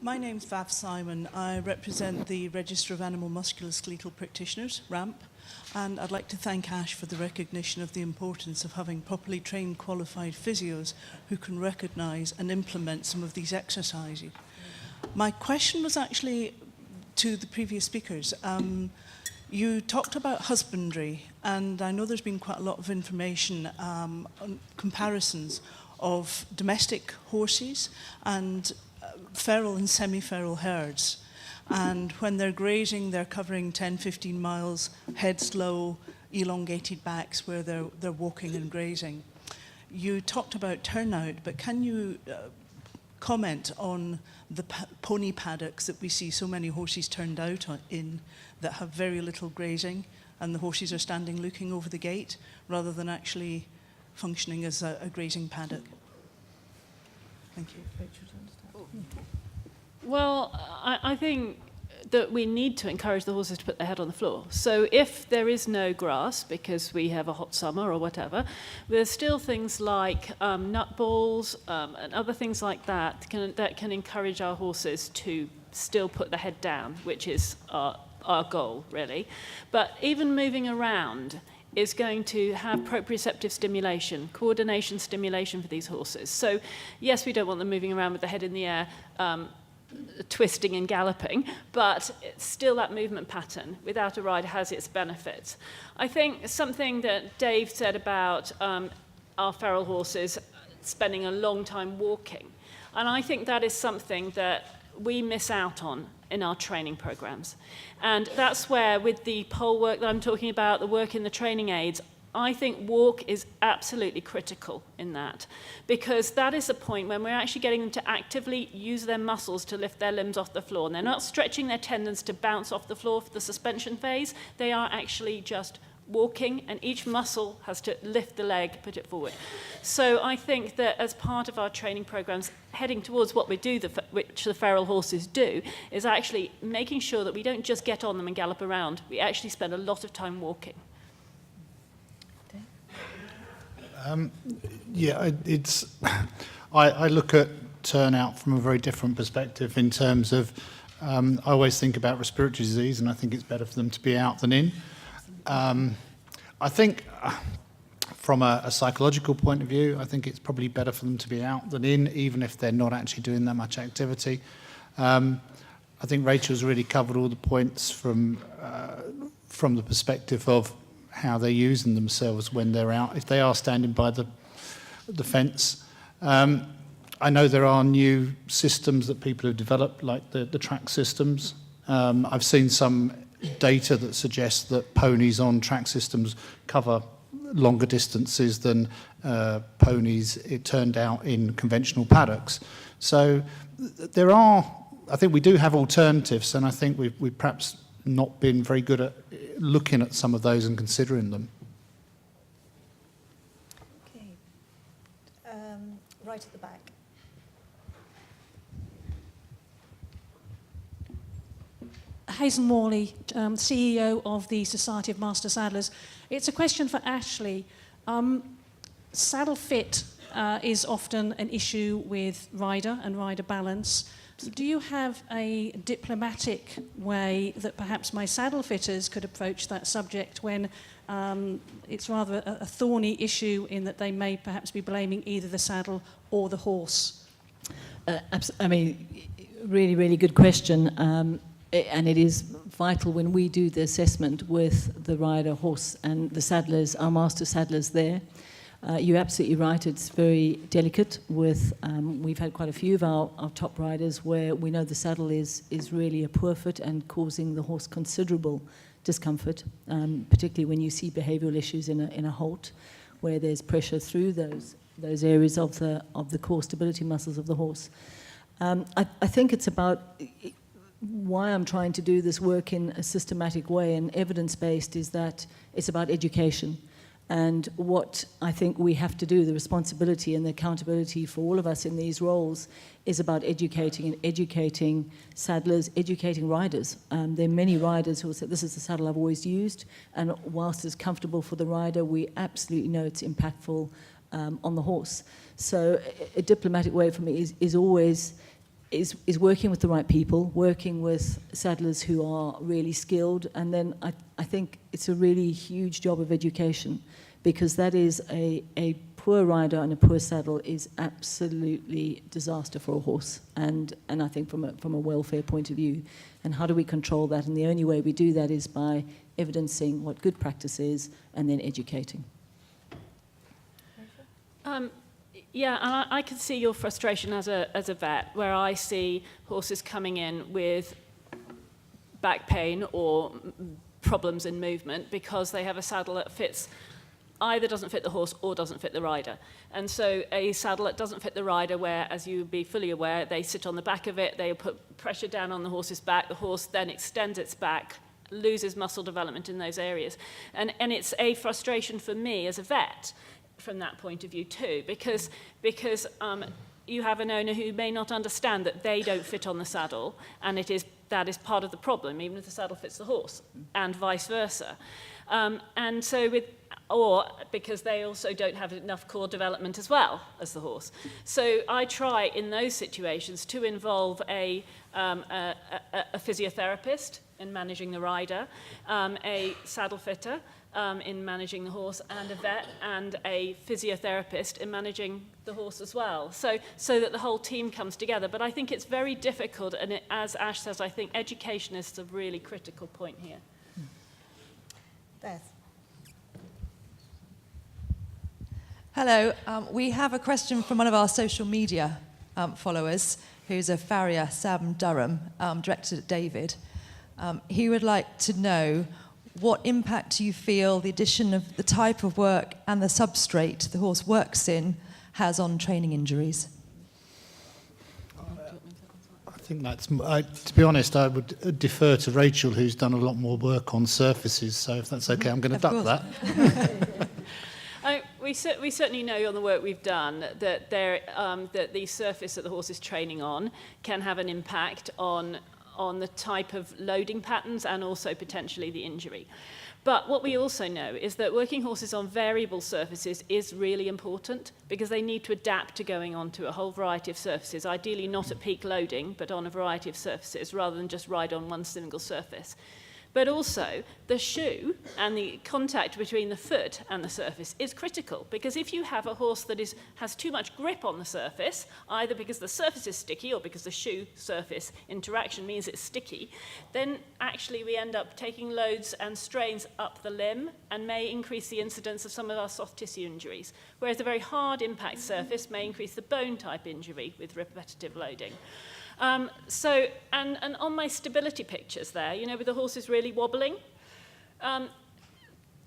My name's Vav Simon. I represent the Register of Animal Musculoskeletal Practitioners, RAMP, and I'd like to thank Ash for the recognition of the importance of having properly trained, qualified physios who can recognise and implement some of these exercises. My question was actually to the previous speakers. You talked about husbandry, and I know there's been quite a lot of information on comparisons of domestic horses and feral and semi-feral herds. And when they're grazing, they're covering 10, 15 miles, heads low, elongated backs where they're walking and grazing. You talked about turnout, but can you comment on the pony paddocks that we see so many horses turned out in that have very little grazing, and the horses are standing looking over the gate rather than actually functioning as a grazing paddock? Thank you. Well, I think that we need to encourage the horses to put their head on the floor. So if there is no grass because we have a hot summer or whatever, there's still things like nut balls and other things like that can encourage our horses to still put the head down, which is our goal, really. But even moving around is going to have proprioceptive stimulation, coordination stimulation for these horses. So yes, we don't want them moving around with the head in the air, twisting and galloping, but it's still that movement pattern without a ride has its benefits. I think something that Dave said about our feral horses spending a long time walking, and I think that is something that we miss out on in our training programs. And that's where, with the pole work that I'm talking about, the work in the training aids, I think walk is absolutely critical in that, because that is the point when we're actually getting them to actively use their muscles to lift their limbs off the floor. And they're not stretching their tendons to bounce off the floor for the suspension phase. They are actually just walking, and each muscle has to lift the leg, put it forward. So I think that as part of our training programs, heading towards what we do, which the feral horses do, is actually making sure that we don't just get on them and gallop around. We actually spend a lot of time walking. I look at turnout from a very different perspective in terms of, I always think about respiratory disease, and I think it's better for them to be out than in. I think from a psychological point of view, I think it's probably better for them to be out than in, even if they're not actually doing that much activity. I think Rachel's really covered all the points from the perspective of how they're using themselves when they're out, if they are standing by the fence. I know there are new systems that people have developed, like the track systems. I've seen some data that suggests that ponies on track systems cover longer distances than ponies, it turned out, in conventional paddocks. So I think we do have alternatives, and I think we've perhaps not been very good at looking at some of those and considering them. Okay. Right at the back. Hazel Morley, CEO of the Society of Master Saddlers. It's a question for Ashleigh. Saddle fit is often an issue with rider and rider balance. Do you have a diplomatic way that perhaps my saddle fitters could approach that subject when it's rather a thorny issue in that they may perhaps be blaming either the saddle or the horse? I mean, really, really good question. And it is vital when we do the assessment with the rider, horse, and the saddlers, our master saddlers there. You're absolutely right, it's very delicate with, we've had quite a few of our top riders where we know the saddle is really a poor fit and causing the horse considerable discomfort, particularly when you see behavioural issues in a halt, where there's pressure through those areas of the core stability muscles of the horse. I think it's about why I'm trying to do this work in a systematic way and evidence-based is that it's about education. And what I think we have to do, the responsibility and the accountability for all of us in these roles, is about educating saddlers, educating riders. There are many riders who will say, this is the saddle I've always used, and whilst it's comfortable for the rider, we absolutely know it's impactful on the horse. So a diplomatic way for me is always is working with the right people, working with saddlers who are really skilled, and then I think it's a really huge job of education, because that is a poor rider and a poor saddle is absolutely disaster for a horse, and I think from a welfare point of view. And how do we control that? And the only way we do that is by evidencing what good practice is and then educating. Yeah, and I can see your frustration as a vet, where I see horses coming in with back pain or problems in movement because they have a saddle that either doesn't fit the horse or doesn't fit the rider. And so a saddle that doesn't fit the rider, where, as you would be fully aware, they sit on the back of it, they put pressure down on the horse's back, the horse then extends its back, loses muscle development in those areas. And it's a frustration for me as a vet from that point of view too, because you have an owner who may not understand that they don't fit on the saddle, and that is part of the problem, even if the saddle fits the horse, and vice versa. And so or because they also don't have enough core development as well as the horse. So I try in those situations to involve a physiotherapist in managing the rider, a saddle fitter in managing the horse, and a vet and a physiotherapist in managing the horse as well, so that the whole team comes together. But I think it's very difficult, and as Ash says, I think education is a really critical point here. Beth. Hello, we have a question from one of our social media followers, who's a farrier, Sam Durham, directed at David. He would like to know what impact you feel the addition of the type of work and the substrate the horse works in has on training injuries. I think that's, to be honest, I would defer to Rachel, who's done a lot more work on surfaces, so if that's okay, I'm going to duck that. We certainly know on the work we've done that that the surface that the horse is training on can have an impact on the type of loading patterns and also potentially the injury. But what we also know is that working horses on variable surfaces is really important, because they need to adapt to going onto a whole variety of surfaces, ideally not at peak loading, but on a variety of surfaces rather than just ride on one single surface. But also, the shoe and the contact between the foot and the surface is critical, because if you have a horse that has too much grip on the surface, either because the surface is sticky or because the shoe surface interaction means it's sticky, then actually we end up taking loads and strains up the limb and may increase the incidence of some of our soft tissue injuries, whereas a very hard impact surface may increase the bone type injury with repetitive loading. And on my stability pictures there, with the horses really wobbling,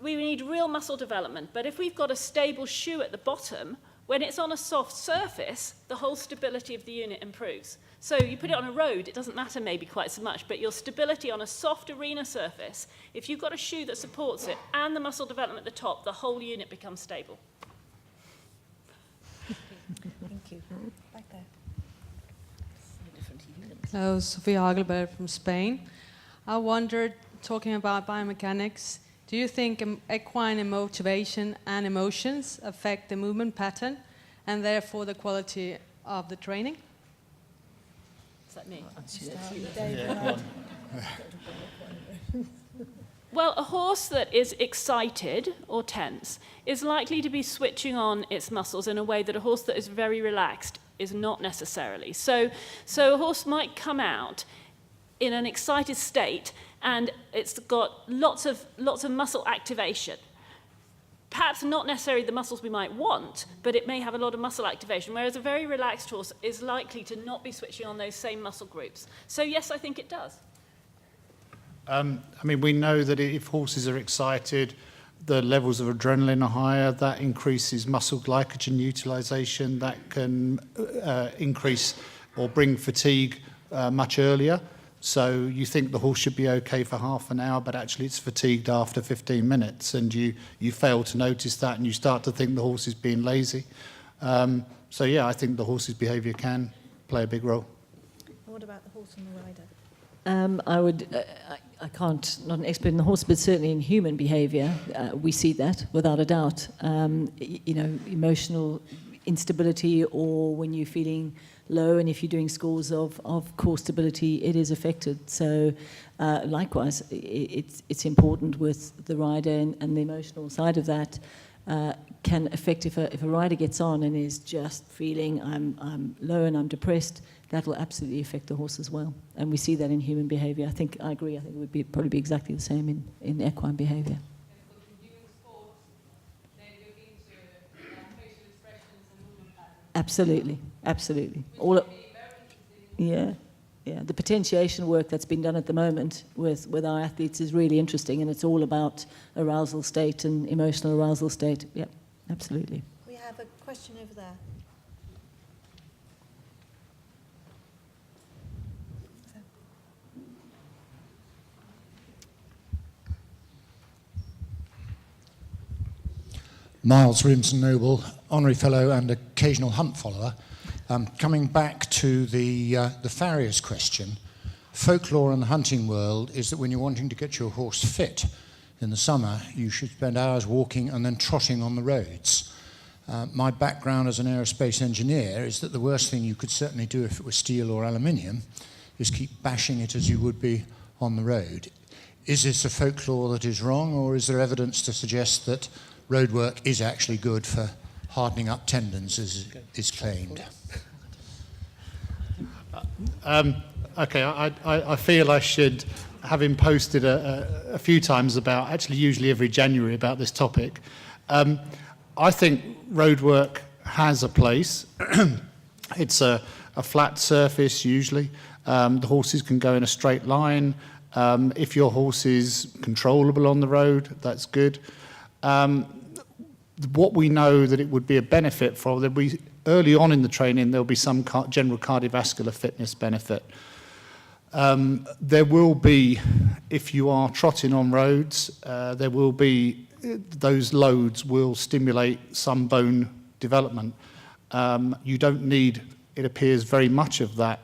we need real muscle development. But if we've got a stable shoe at the bottom, when it's on a soft surface, the whole stability of the unit improves. So you put it on a road, it doesn't matter maybe quite so much, but your stability on a soft arena surface, if you've got a shoe that supports it and the muscle development at the top, the whole unit becomes stable. Thank you. Back there. Hello, Sofia Hagelberg from Spain. I wondered, talking about biomechanics, do you think equine motivation and emotions affect the movement pattern and therefore the quality of the training? Is that me? Well, a horse that is excited or tense is likely to be switching on its muscles in a way that a horse that is very relaxed is not necessarily. So a horse might come out in an excited state and it's got lots of muscle activation. Perhaps not necessarily the muscles we might want, but it may have a lot of muscle activation, whereas a very relaxed horse is likely to not be switching on those same muscle groups. So yes, I think it does. We know that if horses are excited, the levels of adrenaline are higher, that increases muscle glycogen utilization, that can increase or bring fatigue much earlier. So you think the horse should be okay for half an hour, but actually it's fatigued after 15 minutes, and you fail to notice that, and you start to think the horse is being lazy. So yeah, I think the horse's behaviour can play a big role. What about the horse and the rider? I can't, not an expert in the horse, but certainly in human behaviour, we see that without a doubt. Emotional instability or when you're feeling low, and if you're doing scores of core stability, it is affected. So likewise, it's important with the rider and the emotional side of that can affect if a rider gets on and is just feeling I'm low and I'm depressed, that will absolutely affect the horse as well. And we see that in human behaviour. I agree. I think it would probably be exactly the same in equine behaviour. Absolutely, absolutely. Yeah. The potentiation work that's been done at the moment with our athletes is really interesting, and it's all about arousal state and emotional arousal state. Yeah, absolutely. We have a question over there. Miles Williamson-Noble, Honorary Fellow and occasional hunt follower. Coming back to the farrier's question, folklore in the hunting world is that when you're wanting to get your horse fit in the summer, you should spend hours walking and then trotting on the roads. My background as an aerospace engineer is that the worst thing you could certainly do if it was steel or aluminium is keep bashing it as you would be on the road. Is this a folklore that is wrong, or is there evidence to suggest that road work is actually good for hardening up tendons, as is claimed? Okay, I feel I should, having posted a few times about, actually usually every January about this topic, I think road work has a place. It's a flat surface usually. The horses can go in a straight line. If your horse is controllable on the road, that's good. What we know that it would be a benefit for, there'll be early on in the training, there'll be some general cardiovascular fitness benefit. There will be, if you are trotting on roads, there will be, those loads will stimulate some bone development. You don't need, it appears, very much of that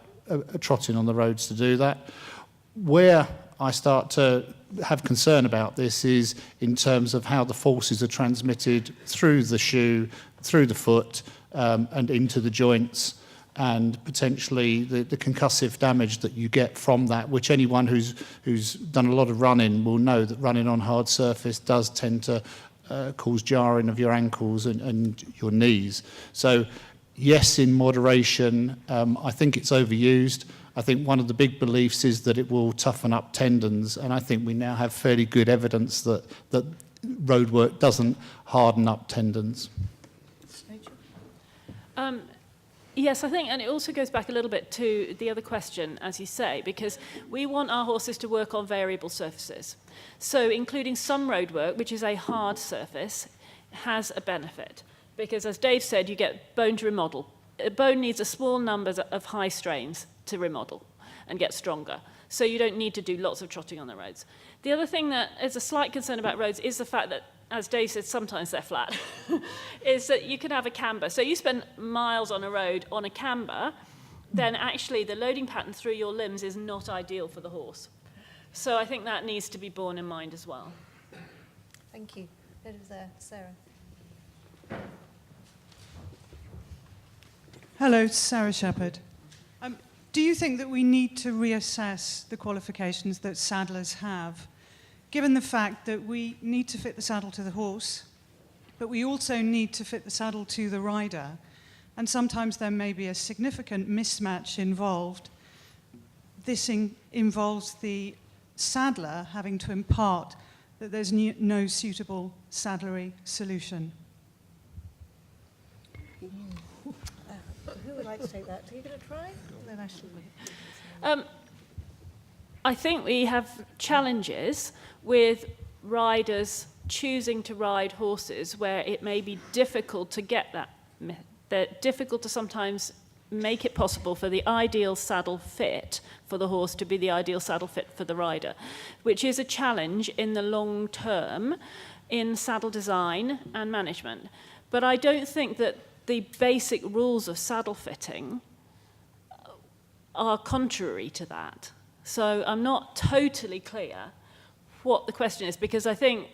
trotting on the roads to do that. Where I start to have concern about this is in terms of how the forces are transmitted through the shoe, through the foot, and into the joints, and potentially the concussive damage that you get from that, which anyone who's done a lot of running will know that running on hard surface does tend to cause jarring of your ankles and your knees. So yes, in moderation. I think it's overused. I think one of the big beliefs is that it will toughen up tendons, and I think we now have fairly good evidence that road work doesn't harden up tendons. Yes, I think, and it also goes back a little bit to the other question, as you say, because we want our horses to work on variable surfaces. So including some road work, which is a hard surface, has a benefit. Because as Dave said, you get bone to remodel. A bone needs a small number of high strains to remodel and get stronger. So you don't need to do lots of trotting on the roads. The other thing that is a slight concern about roads is the fact that, as Dave said, sometimes they're flat, is that you can have a camber. So you spend miles on a road on a camber, then actually the loading pattern through your limbs is not ideal for the horse. So I think that needs to be borne in mind as well. Thank you. Over there, Sarah. Hello, Sarah Shepherd. Do you think that we need to reassess the qualifications that saddlers have, given the fact that we need to fit the saddle to the horse, but we also need to fit the saddle to the rider, and sometimes there may be a significant mismatch involved? This involves the saddler having to impart that there's no suitable saddlery solution. Who would like to take that? Are you going to try? And then Ashleigh. I think we have challenges with riders choosing to ride horses where it may be difficult to get that. They're difficult to sometimes make it possible for the ideal saddle fit for the horse to be the ideal saddle fit for the rider, which is a challenge in the long term in saddle design and management. But I don't think that the basic rules of saddle fitting are contrary to that. So I'm not totally clear what the question is, because I think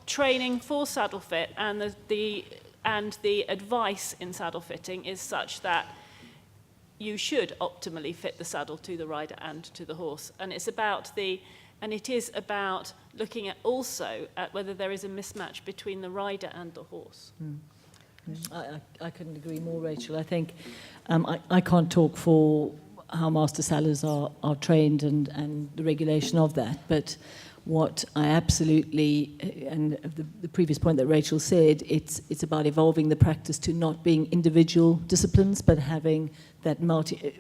training for saddle fit and the and the advice in saddle fitting is such that you should optimally fit the saddle to the rider and to the horse. And it is about looking at also at whether there is a mismatch between the rider and the horse. I couldn't agree more, Rachel. I think I can't talk for how master saddlers are trained and the regulation of that, but what I absolutely, and the previous point that Rachel said, it's about evolving the practice to not being individual disciplines, but having that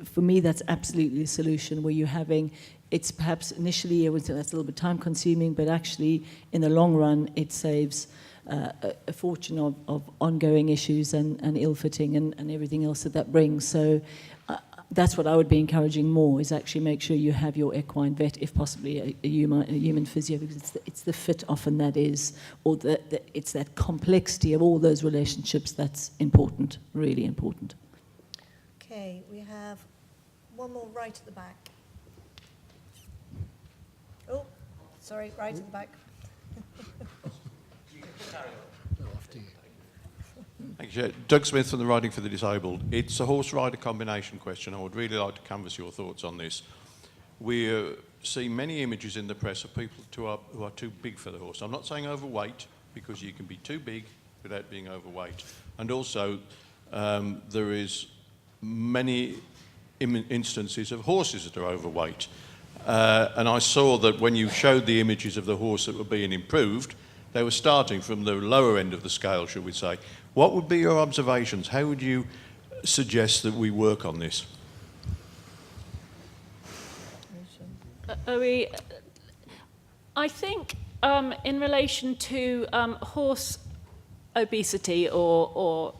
for me, that's absolutely the solution, where you're having, it's perhaps initially, that's a little bit time consuming, but actually in the long run, it saves a fortune of ongoing issues and ill-fitting and everything else that brings. So that's what I would be encouraging more, is actually make sure you have your equine vet, if possibly a human physio, because it's the fit often that is, or it's that complexity of all those relationships that's important, really important. Okay, we have one more right at the back. Oh, sorry, right at the back. Thank you, Chair. Doug Smith from the Riding for the Disabled. It's a horse-rider combination question. I would really like to canvass your thoughts on this. We see many images in the press of people who are too big for the horse. I'm not saying overweight, because you can be too big without being overweight. And also, there is many instances of horses that are overweight. And I saw that when you showed the images of the horse that were being improved, they were starting from the lower end of the scale, should we say. What would be your observations? How would you suggest that we work on this? I think in relation to horse obesity or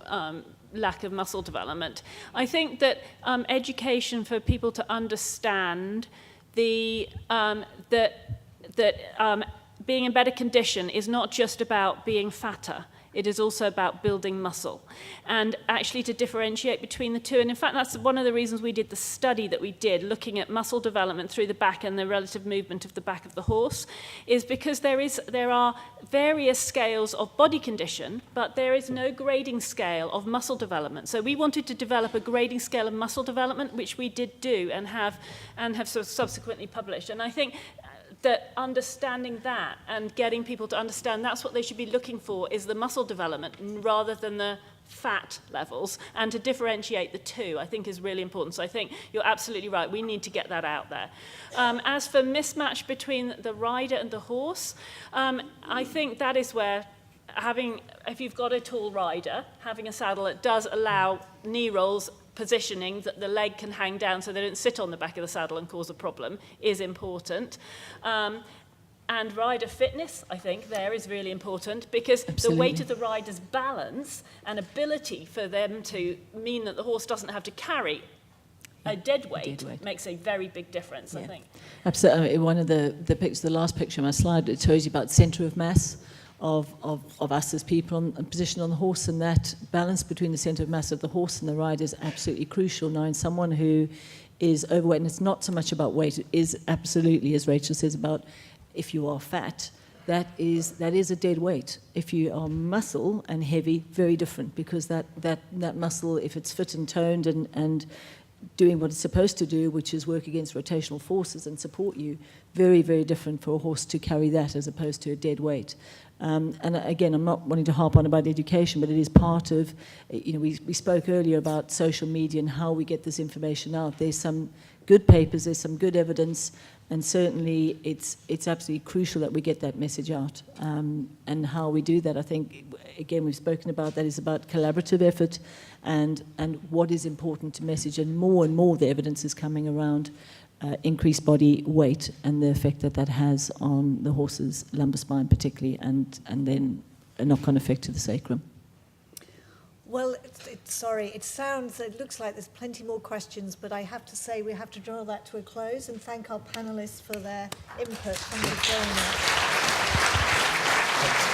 lack of muscle development, I think that education for people to understand that being in better condition is not just about being fatter. It is also about building muscle, and actually to differentiate between the two. And in fact, that's one of the reasons we did the study that we did, looking at muscle development through the back and the relative movement of the back of the horse, is because there are various scales of body condition, but there is no grading scale of muscle development. So we wanted to develop a grading scale of muscle development, which we did do and have sort of subsequently published. And I think that understanding that and getting people to understand that's what they should be looking for is the muscle development rather than the fat levels, and to differentiate the two, I think, is really important. So I think you're absolutely right. We need to get that out there. As for mismatch between the rider and the horse, I think that is where if you've got a tall rider, having a saddle that does allow knee rolls, positioning that the leg can hang down so they don't sit on the back of the saddle and cause a problem is important. And rider fitness, I think, there is really important, because Absolutely. The weight of the rider's balance and ability for them to mean that the horse doesn't have to carry a dead weight makes a very big difference, I think. Absolutely. One of the pictures, the last picture on my slide, it shows you about centre of mass of us as people and position on the horse, and that balance between the centre of mass of the horse and the rider is absolutely crucial. Now, in someone who is overweight, and it's not so much about weight, it is absolutely, as Rachel says, about if you are fat, that is a dead weight. If you are muscle and heavy, very different, because that muscle, if it's fit and toned and doing what it's supposed to do, which is work against rotational forces and support you, very, very different for a horse to carry that as opposed to a dead weight. And again, I'm not wanting to harp on about education, but it is part of, we spoke earlier about social media and how we get this information out. There's some good papers, there's some good evidence, and certainly it's absolutely crucial that we get that message out. And how we do that, I think, again, we've spoken about that, is about collaborative effort and what is important to message. And more the evidence is coming around increased body weight and the effect that has on the horse's lumbar spine particularly, and then a knock-on effect to the sacrum. Well, it looks like there's plenty more questions, but I have to say we have to draw that to a close and thank our panellists for their input. Thank you very much.